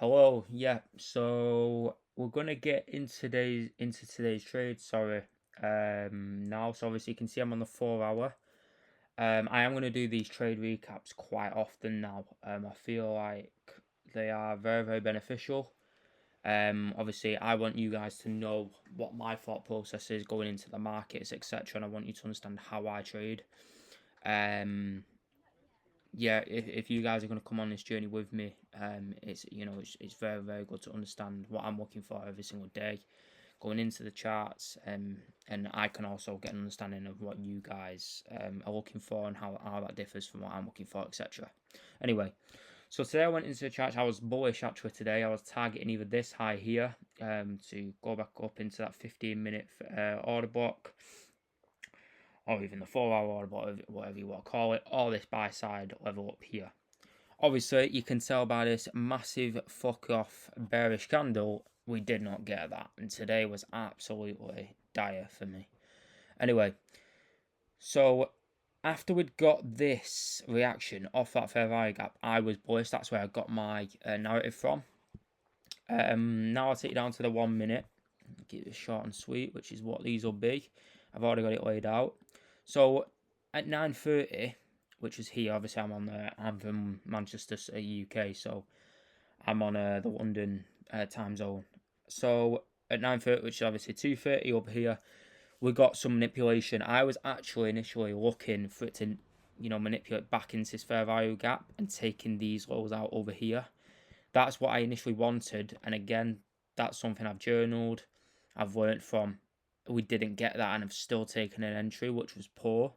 Hello, yeah. So we're gonna get into today's trade. Sorry. Now, so obviously you can see I'm on the 4 hour. I am gonna do these trade recaps quite often now. I feel like they are very, very beneficial. Obviously I want you guys to know what my thought process is going into the markets, etc. And I want you to understand how I trade. Um, yeah, if you guys are going to come on this journey with me, it's very, very good to understand what I'm looking for every single day going into the charts, and I can also get an understanding of what you guys are looking for and how that differs from what I'm looking for, etc. Anyway, so today I went into the charts. I was bullish actually today. I was targeting either this high here to go back up into that 15-minute order block, or even the 4 hour order, whatever you want to call it, or this buy side level up here. Obviously, you can tell by this massive fuck off bearish candle, we did not get that. And today was absolutely dire for me. Anyway, so after we'd got this reaction off that fair value gap, I was bullish. That's where I got my narrative from. Now I'll take you down to the 1 minute. Keep it short and sweet, which is what these will be. I've already got it laid out. So at 9:30, which is here, obviously I'm from Manchester, UK, so I'm on the London time zone. So at 9:30, which is obviously 2:30 up here, we got some manipulation. I was actually initially looking for it to, manipulate back into this fair value gap and taking these lows out over here. That's what I initially wanted, and again, that's something I've journaled, I've learnt from. We didn't get that, and I've still taken an entry, which was poor.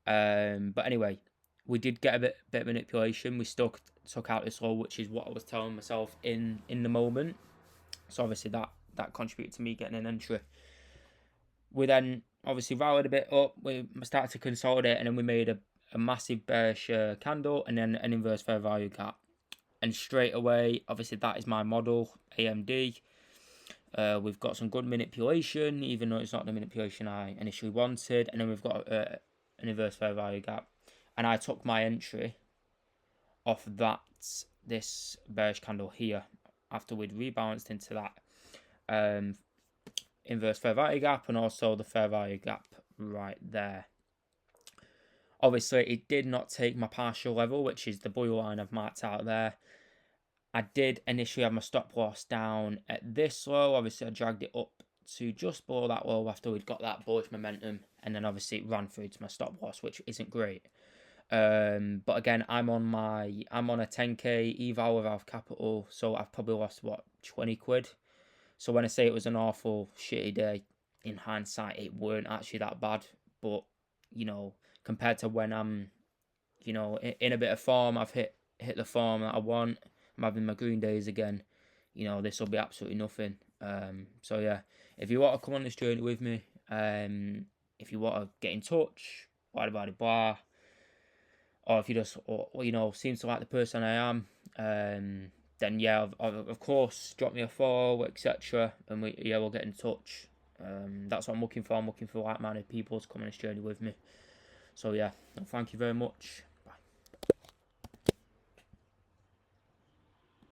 But anyway, we did get a bit of manipulation. We still took out this low, which is what I was telling myself in the moment. So obviously that contributed to me getting an entry. We then obviously rallied a bit up. We started to consolidate, and then we made a massive bearish candle, and then an inverse fair value gap. And straight away, obviously that is my model, AMD. We've got some good manipulation, even though it's not the manipulation I initially wanted. And then we've got an inverse fair value gap. And I took my entry off this bearish candle here after we'd rebalanced into that inverse fair value gap and also the fair value gap right there. Obviously, it did not take my partial level, which is the blue line I've marked out there. I did initially have my stop loss down at this low. Obviously, I dragged it up to just below that low after we'd got that bullish momentum, and then obviously it ran through to my stop loss, which isn't great. But again, I'm on a 10k eval without capital, so I've probably lost 20 quid. So when I say it was an awful shitty day, in hindsight, it weren't actually that bad. But compared to when I'm, in a bit of form, I've hit the form that I want. I'm having my green days again. This will be absolutely nothing. So yeah, if you want to come on this journey with me, if you want to get in touch, blah blah blah blah, or if you just seem to like the person I am, then yeah, of course, drop me a follow, etc. And we'll get in touch. That's what I'm looking for. I'm looking for like-minded people to come on this journey with me. So yeah, thank you very much.